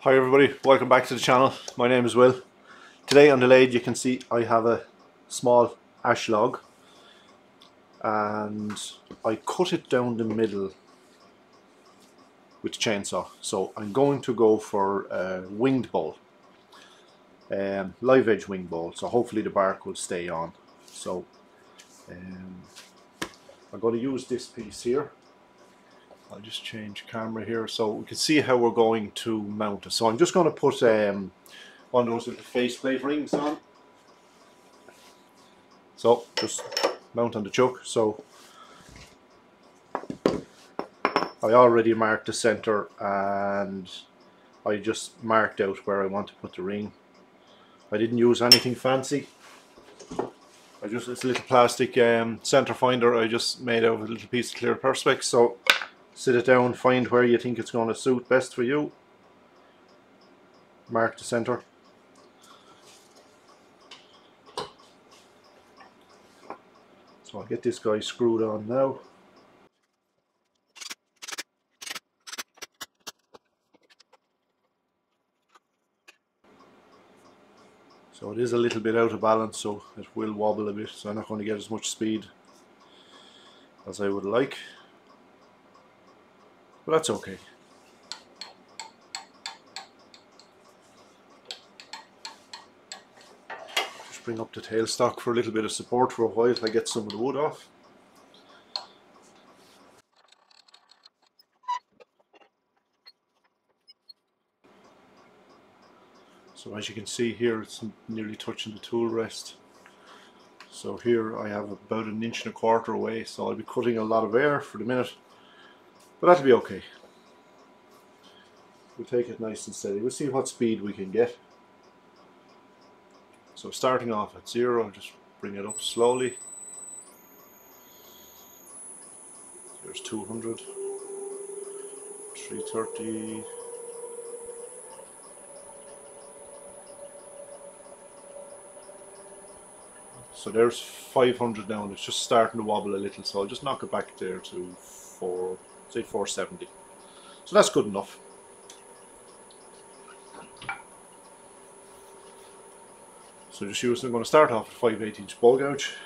Hi everybody, welcome back to the channel. My name is Will. Today on the lathe you can see I have a small ash log and I cut it down the middle with the chainsaw. So I'm going to go for a winged bowl, live edge winged bowl, so hopefully the bark will stay on. So I'm going to use this piece here. I'll just change camera here so we can see how we're going to mount it. So I'm just going to put one of those little faceplate rings on. So just mount on the chuck. So I already marked the center and I just marked out where I want to put the ring. I didn't use anything fancy. It's a little plastic center finder I just made out of a little piece of clear perspex. So sit it down, find where you think it's going to suit best for you. Mark the center. So I'll get this guy screwed on now. So it is a little bit out of balance, so it will wobble a bit, so I'm not going to get as much speed as I would like. But that's okay. Just bring up the tailstock for a little bit of support for a while till I get some of the wood off. So as you can see here, it's nearly touching the tool rest. So here I have about 1.25 inches away, so I'll be cutting a lot of air for the minute, but that'll be okay. We'll take it nice and steady. We'll see what speed we can get. So starting off at 0, I'll just bring it up slowly. There's 200, 330. So there's 500 now, and it's just starting to wobble a little, so I'll just knock it back there to 470. So that's good enough. So I'm going to start off with 5/8" ball gouge.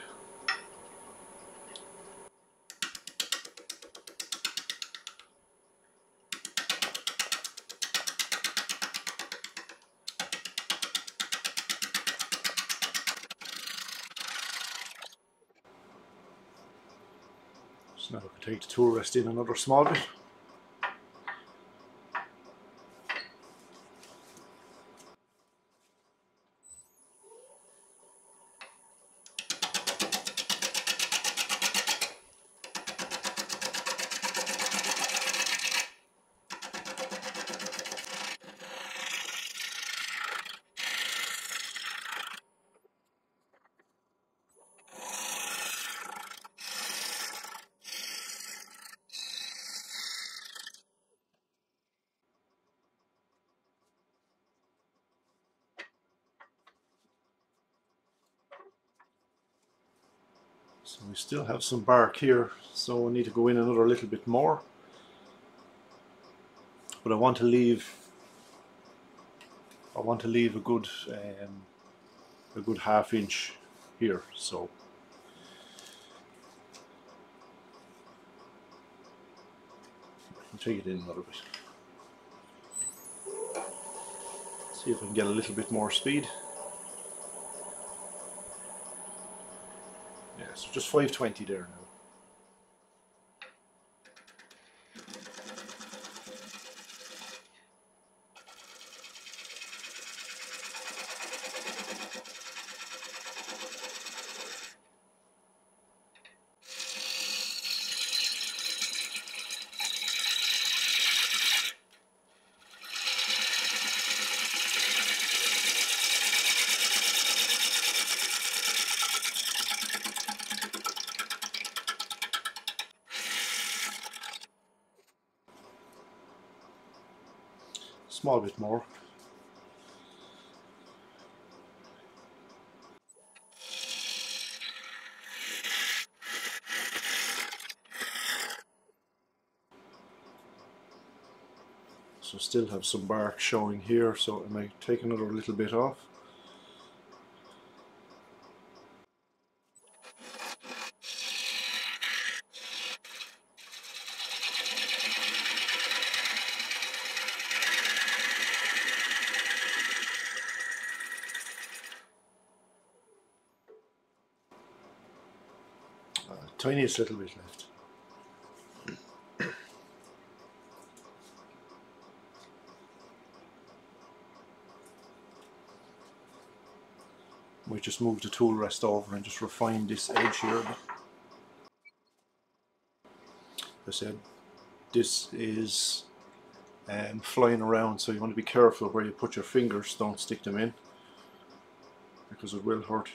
So now I can take the tool rest in another small bit. So we still have some bark here, so we need to go in another little bit more. But I want to leave a good 1/2 inch here. So I'll take it in a little bit. See if I can get a little bit more speed. Yeah, so just 520 there now. Small bit more. So still have some bark showing here, so I might take another little bit off. Tiniest little bit left. We just move the tool rest over and just refine this edge here. As I said, this is flying around, so you want to be careful where you put your fingers. Don't stick them in, because it will hurt.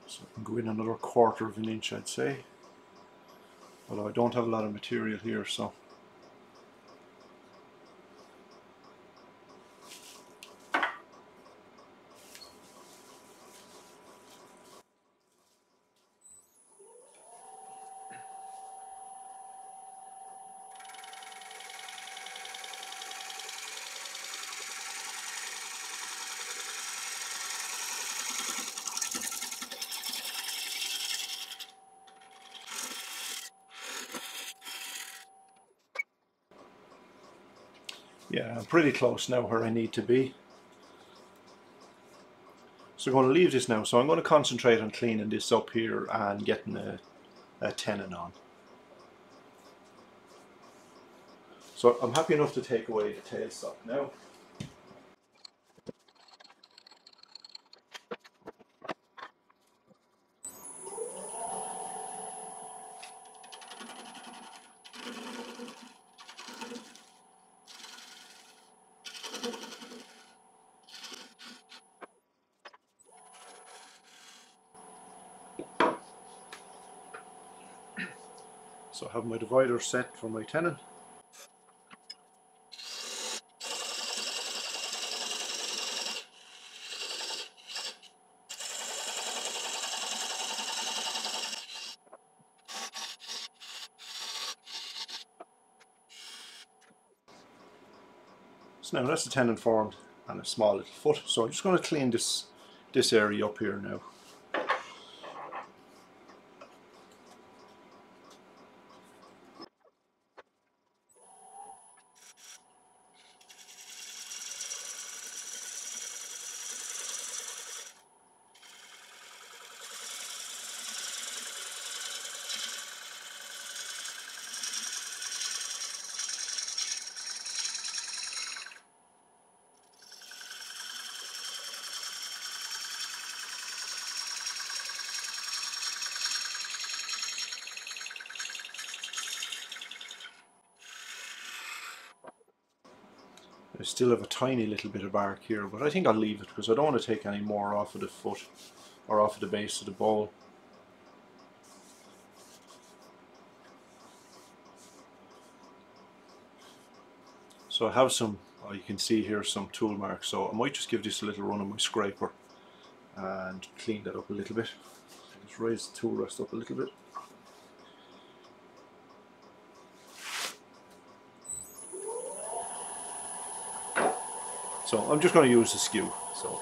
So I can go in another 1/4 of an inch, I'd say. Although I don't have a lot of material here, so. Yeah, I'm pretty close now where I need to be. So I'm going to leave this now. So I'm going to concentrate on cleaning this up here and getting a tenon on. So I'm happy enough to take away the tailstock now. So I have my divider set for my tenon. So now that's the tenon formed and a small little foot. So I'm just going to clean this area up here now. I still have a tiny little bit of bark here, but I think I'll leave it because I don't want to take any more off of the foot or off of the base of the bowl. So I have some, you can see here some tool marks, so I might just give this a little run on my scraper and clean that up a little bit. Just raise the tool rest up a little bit. So I'm just going to use the skew. So.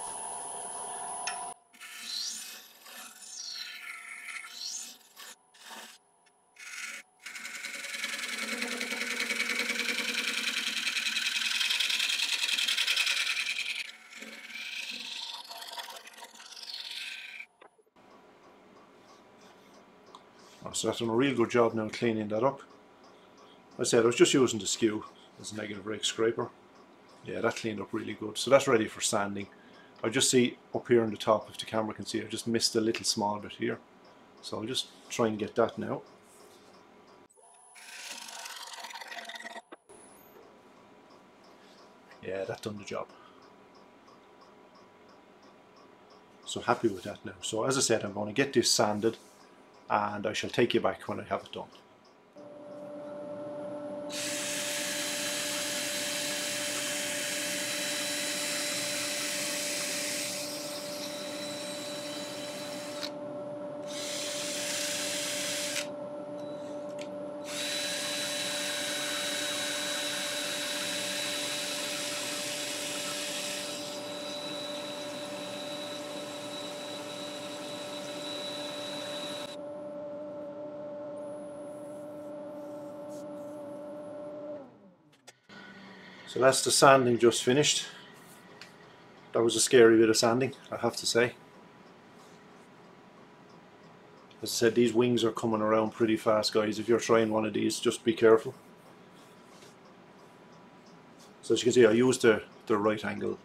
So that's done a real good job now cleaning that up. I said I was just using the skew as a negative rake scraper. Yeah, that cleaned up really good. So that's ready for sanding. I just see up here on the top, if the camera can see, I just missed a little small bit here. So I'll just try and get that now. Yeah, that done the job. So happy with that now. So as I said, I'm going to get this sanded and I shall take you back when I have it done. So that's the sanding just finished. That was a scary bit of sanding, I have to say. As I said, these wings are coming around pretty fast, guys. If you're trying one of these, just be careful. So as you can see, I used the right angle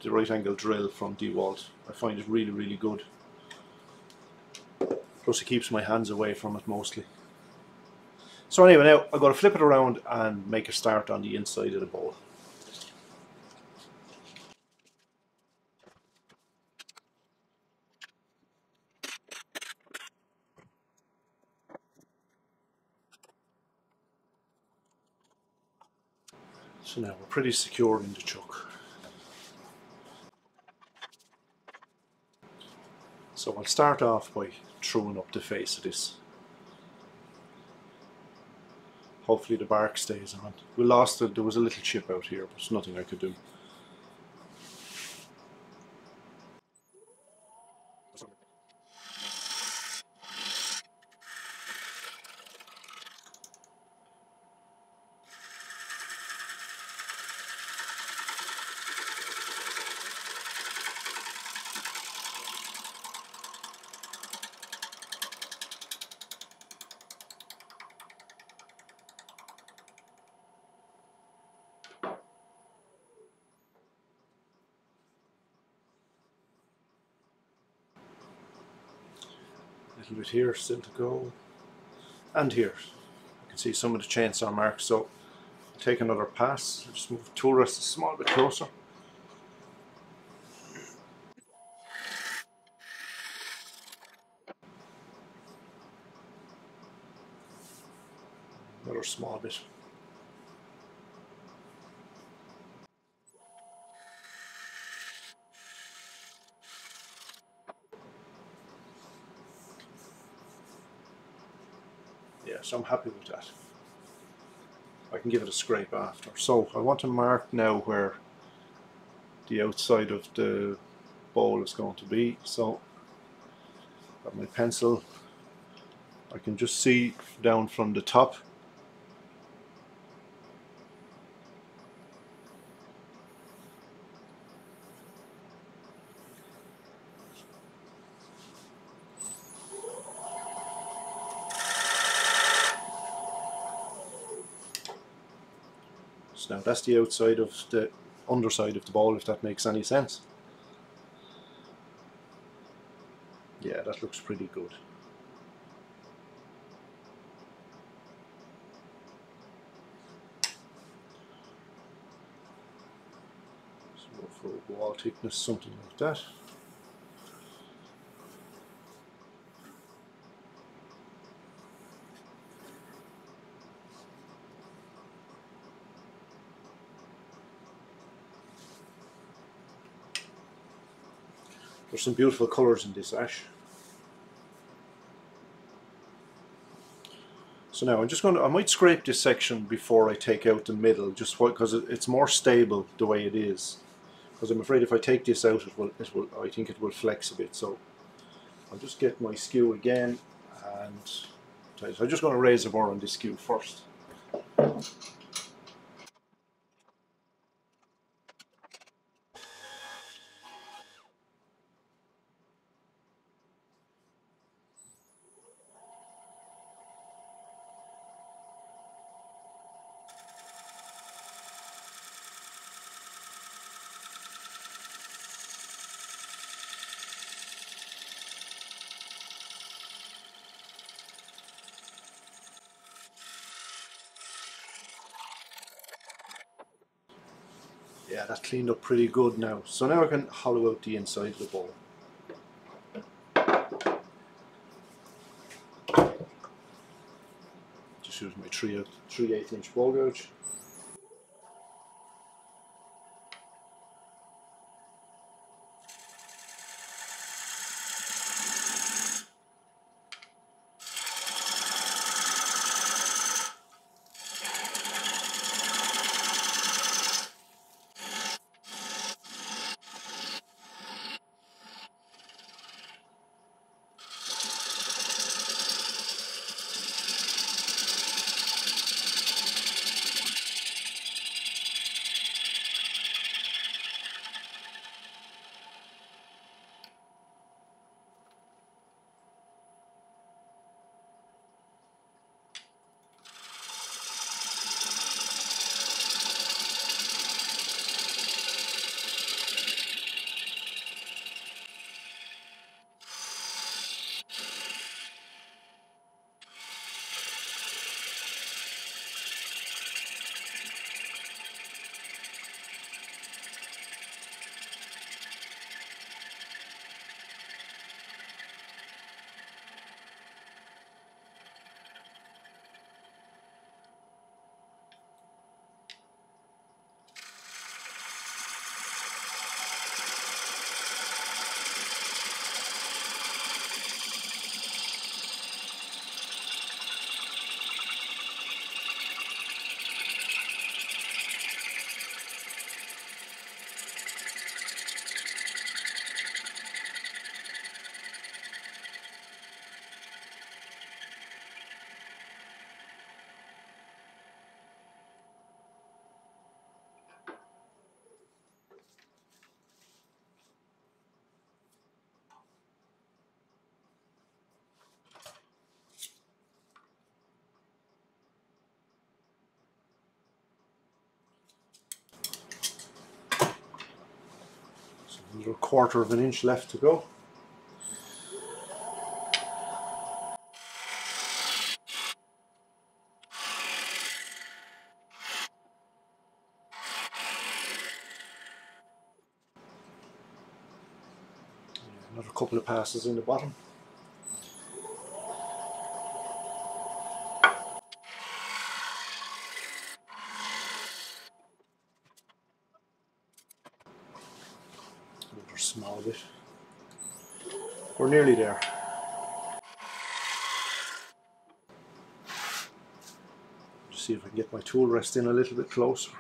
drill from DeWalt. I find it really, really good. Plus it keeps my hands away from it mostly. So anyway, now I've got to flip it around and make a start on the inside of the bowl. So now we're pretty secure in the chuck. So I'll start off by truing up the face of this. Hopefully the bark stays on. We lost it, there was a little chip out here, but there's nothing I could do. A little bit here still to go. And here. You can see some of the chainsaw marks, so I'll take another pass. I'll just move the tool rest a small bit closer. Another small bit. Yeah, so I'm happy with that. I can give it a scrape after. So I want to mark now where the outside of the bowl is going to be. So got my pencil. I can just see down from the top. So now that's the outside of the underside of the bowl, if that makes any sense. Yeah, that looks pretty good. So for wall thickness, something like that. There's some beautiful colours in this ash. So now I'm just going to, I might scrape this section before I take out the middle, just because it's more stable the way it is. Because I'm afraid if I take this out, I think it will flex a bit. So I'll just get my skew again, and so I'm just going to raise the bar on this skew first. Yeah, that cleaned up pretty good now. So now I can hollow out the inside of the bowl. Just use my 3/8 inch bowl gouge. Another 1/4 of an inch left to go. Another couple of passes in the bottom. Another small bit. We're nearly there. Just see if I can get my tool rest in a little bit closer.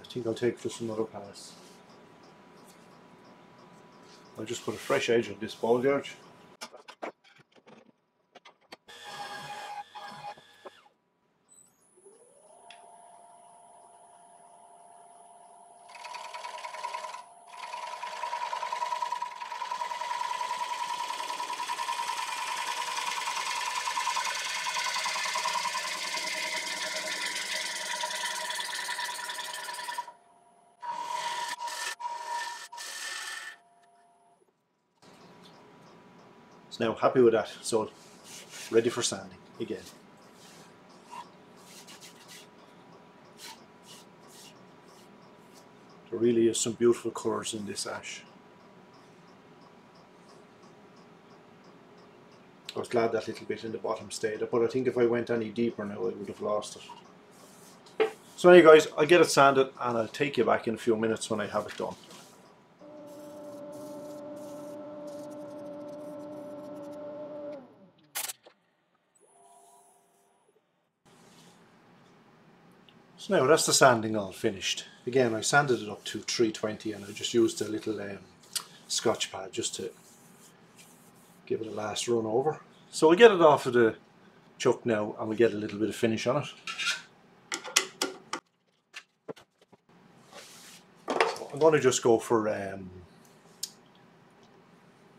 I think I'll take just another pass. I'll just put a fresh edge on this bowl gouge. So now happy with that, so ready for sanding again. There really is some beautiful colours in this ash. I was glad that little bit in the bottom stayed, but I think if I went any deeper now I would have lost it. So anyway guys, I'll get it sanded and I'll take you back in a few minutes when I have it done. So now that's the sanding all finished. Again, I sanded it up to 320 and I just used a little Scotch pad just to give it a last run over. So we'll get it off of the chuck now and we'll get a little bit of finish on it. So I'm going to just go for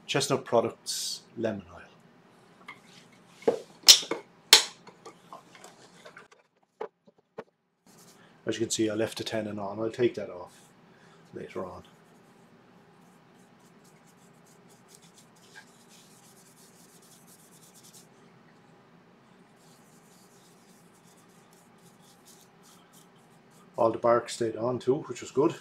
Chestnut Products lemon oil. As you can see, I left the tenon on. I'll take that off later on. All the bark stayed on too, which was good.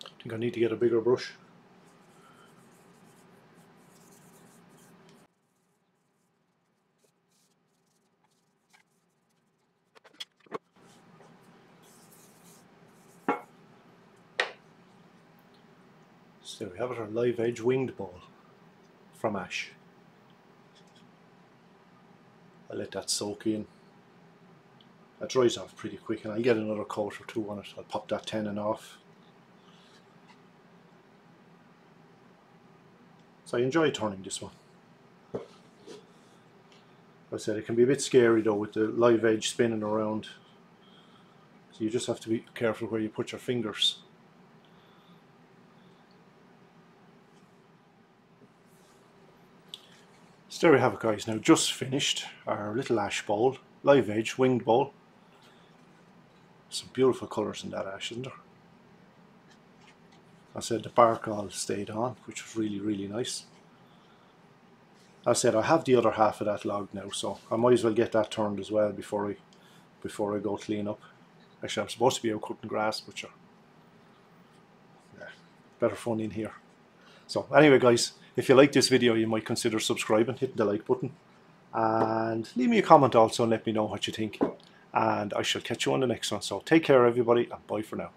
I think I need to get a bigger brush. So there we have it, our live edge winged ball from ash. I'll let that soak in. That dries off pretty quick, and I'll get another coat or two on it. I'll pop that tenon off. So I enjoy turning this one. I said it can be a bit scary though with the live edge spinning around. So you just have to be careful where you put your fingers. So there we have it, guys. Now just finished our little ash bowl, live edge winged bowl. Some beautiful colours in that ash, isn't there? I said the bark all stayed on, which was really, really nice. I said I have the other half of that log now, so I might as well get that turned as well before I go clean up. Actually, I'm supposed to be out cutting grass, but sure, yeah, better fun in here. So anyway, guys, if you like this video, you might consider subscribing, hitting the like button, and leave me a comment also and let me know what you think. And I shall catch you on the next one. So take care, everybody, and bye for now.